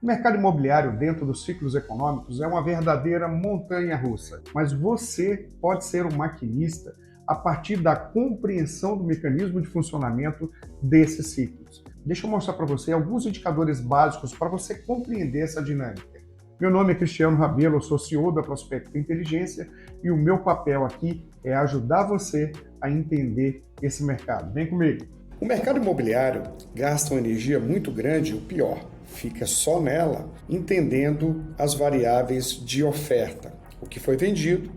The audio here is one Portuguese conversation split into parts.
O mercado imobiliário, dentro dos ciclos econômicos, é uma verdadeira montanha-russa, mas você pode ser um maquinista a partir da compreensão do mecanismo de funcionamento desses ciclos. Deixa eu mostrar para você alguns indicadores básicos para você compreender essa dinâmica. Meu nome é Cristiano Rabelo, eu sou CEO da Prospecto Inteligência e o meu papel aqui é ajudar você a entender esse mercado. Vem comigo! O mercado imobiliário gasta uma energia muito grande, o pior, fica só nela, entendendo as variáveis de oferta, o que foi vendido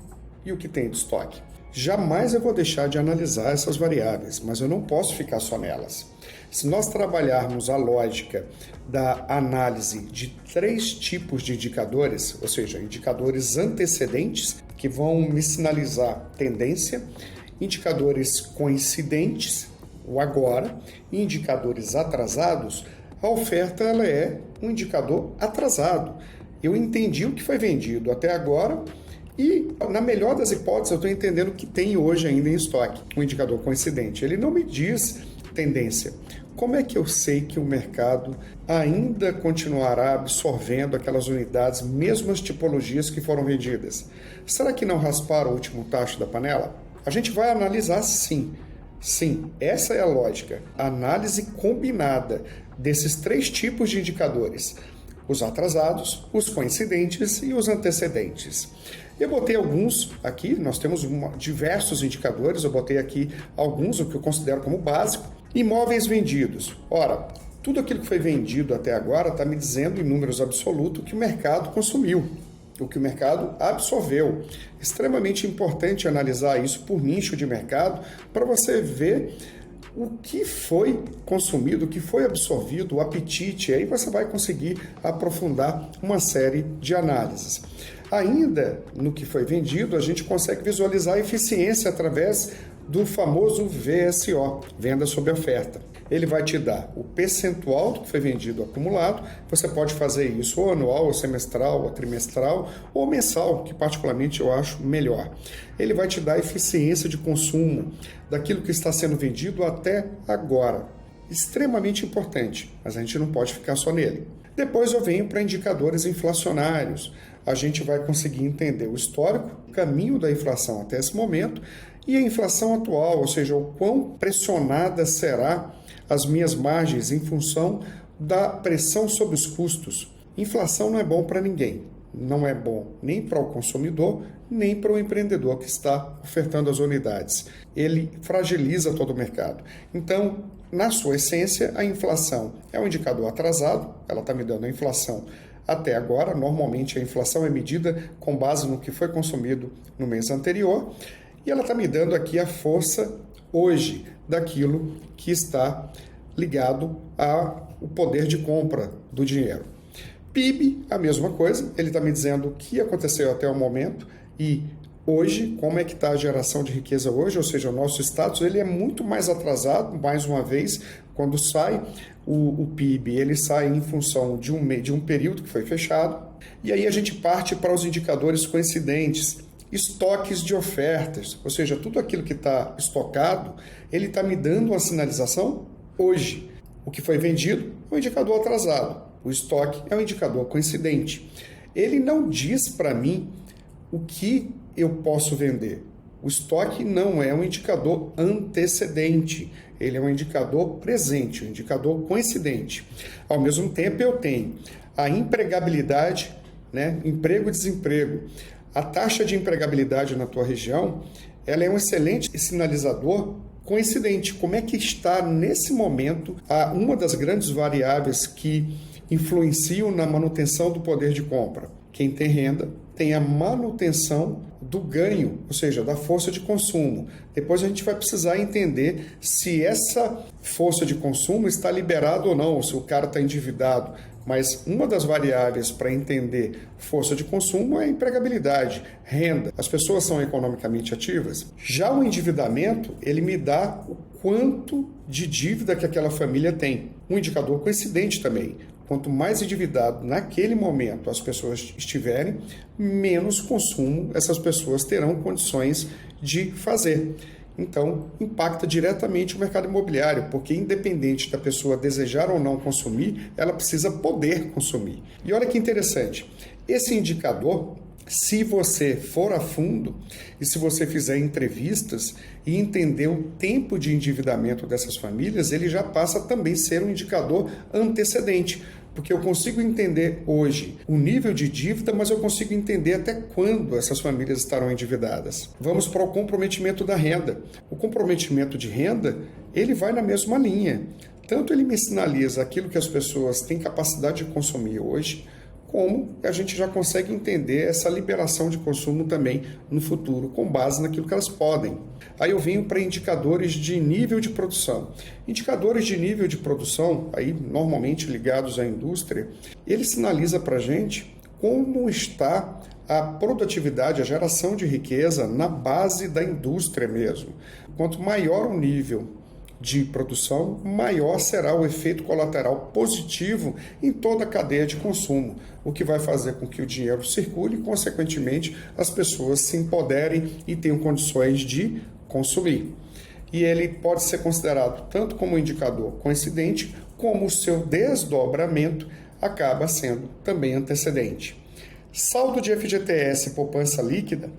e o que tem de estoque. Jamais eu vou deixar de analisar essas variáveis, mas eu não posso ficar só nelas. Se nós trabalharmos a lógica da análise de 3 tipos de indicadores, ou seja, indicadores antecedentes, que vão me sinalizar tendência, indicadores coincidentes, o agora, e indicadores atrasados, a oferta ela é um indicador atrasado. Eu entendi o que foi vendido até agora e, na melhor das hipóteses, eu estou entendendo o que tem hoje ainda em estoque. Um indicador coincidente, ele não me diz tendência. Como é que eu sei que o mercado ainda continuará absorvendo aquelas unidades, mesmo as tipologias que foram vendidas? Será que não rasparam o último tacho da panela? A gente vai analisar sim. Sim, essa é a lógica. Análise combinada desses 3 tipos de indicadores. Os atrasados, os coincidentes e os antecedentes. Eu botei alguns aqui, nós temos diversos indicadores, eu botei aqui alguns, o que eu considero como básico. Imóveis vendidos. Ora, tudo aquilo que foi vendido até agora está me dizendo em números absolutos que o mercado consumiu, o que o mercado absorveu. Extremamente importante analisar isso por nicho de mercado para você ver o que foi consumido, o que foi absorvido, o apetite, aí você vai conseguir aprofundar uma série de análises. Ainda no que foi vendido, a gente consegue visualizar a eficiência através do famoso VSO, venda sob oferta. Ele vai te dar o percentual do que foi vendido acumulado, você pode fazer isso ou anual, ou semestral, ou trimestral, ou mensal, que particularmente eu acho melhor. Ele vai te dar a eficiência de consumo daquilo que está sendo vendido até agora. Extremamente importante, mas a gente não pode ficar só nele. Depois eu venho para indicadores inflacionários. A gente vai conseguir entender o histórico, o caminho da inflação até esse momento e a inflação atual, ou seja, o quão pressionada será as minhas margens em função da pressão sobre os custos. Inflação não é bom para ninguém. Não é bom nem para o consumidor, nem para o empreendedor que está ofertando as unidades. Ele fragiliza todo o mercado. Então, na sua essência, a inflação é um indicador atrasado, ela está me dando a inflação até agora. Normalmente, a inflação é medida com base no que foi consumido no mês anterior, e ela está me dando aqui a força hoje daquilo que está ligado ao poder de compra do dinheiro. PIB, a mesma coisa, ele está me dizendo o que aconteceu até o momento e hoje, como é que está a geração de riqueza hoje, ou seja, o nosso status, ele é muito mais atrasado, mais uma vez, quando sai o PIB, ele sai em função de um período que foi fechado, e aí a gente parte para os indicadores coincidentes, estoques de ofertas, ou seja, tudo aquilo que está estocado, ele está me dando uma sinalização hoje. O que foi vendido é um indicador atrasado, o estoque é um indicador coincidente. Ele não diz para mim o que eu posso vender. O estoque não é um indicador antecedente, ele é um indicador presente, um indicador coincidente. Ao mesmo tempo, eu tenho a empregabilidade, emprego e desemprego. A taxa de empregabilidade na tua região, ela é um excelente sinalizador coincidente. Como é que está, nesse momento, uma das grandes variáveis que influenciam na manutenção do poder de compra? Quem tem renda tem a manutenção do ganho, ou seja, da força de consumo. Depois a gente vai precisar entender se essa força de consumo está liberada ou não, ou se o cara está endividado. Mas uma das variáveis para entender força de consumo é a empregabilidade, renda. As pessoas são economicamente ativas. Já o endividamento, ele me dá o quanto de dívida que aquela família tem. Um indicador coincidente também. Quanto mais endividado naquele momento as pessoas estiverem, menos consumo essas pessoas terão condições de fazer. Então, impacta diretamente o mercado imobiliário, porque independente da pessoa desejar ou não consumir, ela precisa poder consumir. E olha que interessante, esse indicador, se você for a fundo e se você fizer entrevistas e entender o tempo de endividamento dessas famílias, ele já passa a também ser um indicador antecedente, porque eu consigo entender hoje o nível de dívida, mas eu consigo entender até quando essas famílias estarão endividadas. Vamos para o comprometimento da renda. O comprometimento de renda, ele vai na mesma linha. Tanto ele me sinaliza aquilo que as pessoas têm capacidade de consumir hoje, como a gente já consegue entender essa liberação de consumo também no futuro, com base naquilo que elas podem. Aí eu venho para indicadores de nível de produção. Indicadores de nível de produção, aí normalmente ligados à indústria, ele sinaliza para a gente como está a produtividade, a geração de riqueza na base da indústria mesmo. Quanto maior o nível de produção, maior será o efeito colateral positivo em toda a cadeia de consumo, o que vai fazer com que o dinheiro circule e, consequentemente, as pessoas se empoderem e tenham condições de consumir. E ele pode ser considerado tanto como indicador coincidente, como o seu desdobramento acaba sendo também antecedente. Saldo de FGTS e poupança líquida,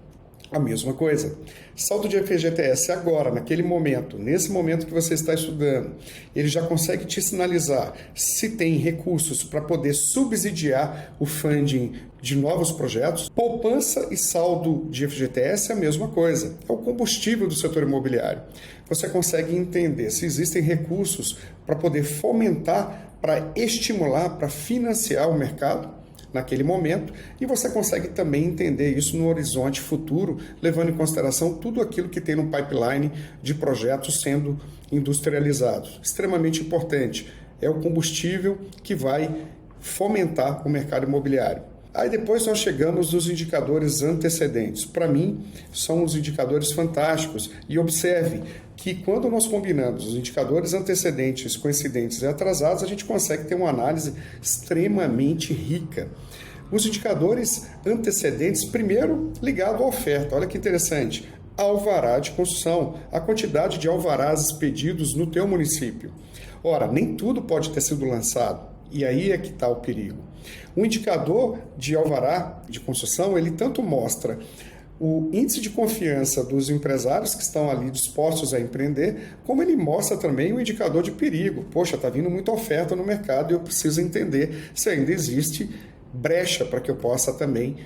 a mesma coisa. Saldo de FGTS agora, naquele momento, nesse momento que você está estudando, ele já consegue te sinalizar se tem recursos para poder subsidiar o funding de novos projetos. Poupança e saldo de FGTS é a mesma coisa. É o combustível do setor imobiliário. Você consegue entender se existem recursos para poder fomentar, para estimular, para financiar o mercado naquele momento, e você consegue também entender isso no horizonte futuro, levando em consideração tudo aquilo que tem no pipeline de projetos sendo industrializados. Extremamente importante, é o combustível que vai fomentar o mercado imobiliário. Aí depois nós chegamos nos indicadores antecedentes. Para mim, são os indicadores fantásticos. E observe que quando nós combinamos os indicadores antecedentes, coincidentes e atrasados, a gente consegue ter uma análise extremamente rica. Os indicadores antecedentes, primeiro ligado à oferta. Olha que interessante. Alvará de construção, a quantidade de alvarás expedidos no teu município. Ora, nem tudo pode ter sido lançado. E aí é que está o perigo. O indicador de alvará de construção, ele tanto mostra o índice de confiança dos empresários que estão ali dispostos a empreender, como ele mostra também o indicador de perigo. Poxa, está vindo muita oferta no mercado e eu preciso entender se ainda existe brecha para que eu possa também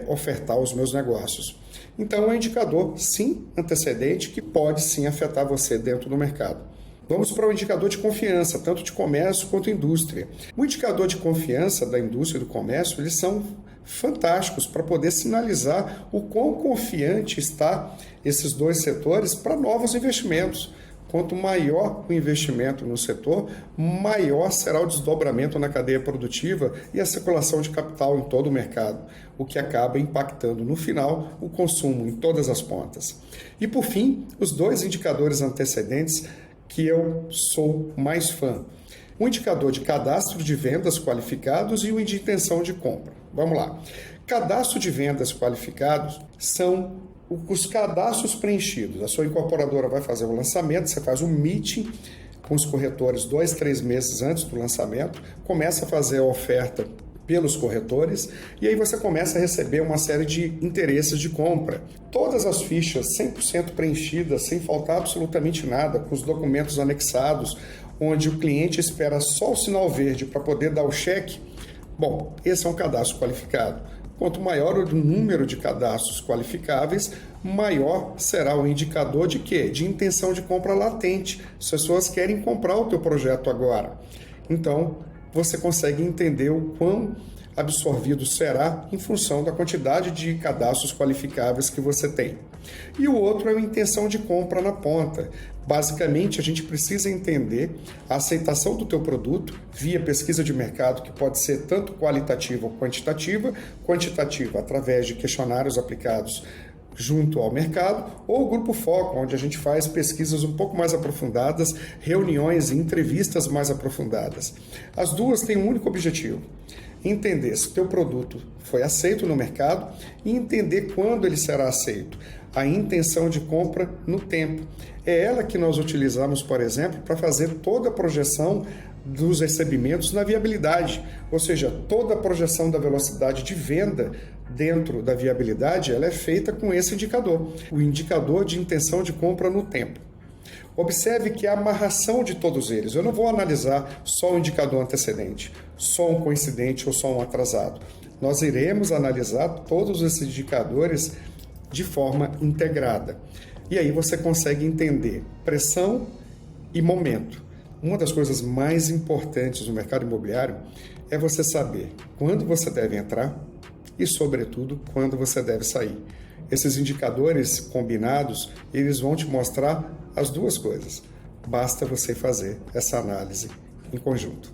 ofertar os meus negócios. Então, é um indicador, sim, antecedente, que pode sim afetar você dentro do mercado. Vamos para o indicador de confiança, tanto de comércio quanto indústria. O indicador de confiança da indústria e do comércio, eles são fantásticos para poder sinalizar o quão confiante está esses dois setores para novos investimentos. Quanto maior o investimento no setor, maior será o desdobramento na cadeia produtiva e a circulação de capital em todo o mercado, o que acaba impactando no final o consumo em todas as pontas. E por fim, os dois indicadores antecedentes que eu sou mais fã. O indicador de cadastro de vendas qualificados e o de intenção de compra. Vamos lá. Cadastro de vendas qualificados são os cadastros preenchidos. A sua incorporadora vai fazer o lançamento, você faz um meeting com os corretores 2, 3 meses antes do lançamento, começa a fazer a oferta pelos corretores e aí você começa a receber uma série de interesses de compra. Todas as fichas 100% preenchidas, sem faltar absolutamente nada, com os documentos anexados, onde o cliente espera só o sinal verde para poder dar o cheque. Bom, esse é um cadastro qualificado. Quanto maior o número de cadastros qualificáveis, maior será o indicador de quê? De intenção de compra latente. As pessoas querem comprar o teu projeto agora. Então, você consegue entender o quão absorvido será em função da quantidade de cadastros qualificáveis que você tem. E o outro é a intenção de compra na ponta. Basicamente, a gente precisa entender a aceitação do teu produto via pesquisa de mercado, que pode ser tanto qualitativa ou quantitativa, quantitativa através de questionários aplicados junto ao mercado, ou o Grupo Foco, onde a gente faz pesquisas um pouco mais aprofundadas, reuniões e entrevistas mais aprofundadas. As duas têm um único objetivo, entender se o teu produto foi aceito no mercado e entender quando ele será aceito. A intenção de compra no tempo. É ela que nós utilizamos, por exemplo, para fazer toda a projeção dos recebimentos na viabilidade, ou seja, toda a projeção da velocidade de venda dentro da viabilidade, ela é feita com esse indicador, o indicador de intenção de compra no tempo. Observe que a amarração de todos eles, eu não vou analisar só o indicador antecedente, só um coincidente ou só um atrasado. Nós iremos analisar todos esses indicadores de forma integrada. E aí você consegue entender pressão e momento. Uma das coisas mais importantes no mercado imobiliário é você saber quando você deve entrar e, sobretudo, quando você deve sair. Esses indicadores combinados, eles vão te mostrar as duas coisas. Basta você fazer essa análise em conjunto.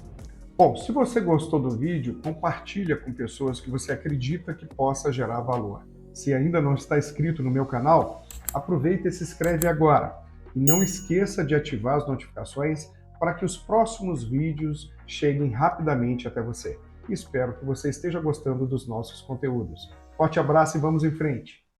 Bom, se você gostou do vídeo, compartilha com pessoas que você acredita que possa gerar valor. Se ainda não está inscrito no meu canal, aproveita e se inscreve agora. E não esqueça de ativar as notificações para que os próximos vídeos cheguem rapidamente até você. Espero que você esteja gostando dos nossos conteúdos. Forte abraço e vamos em frente!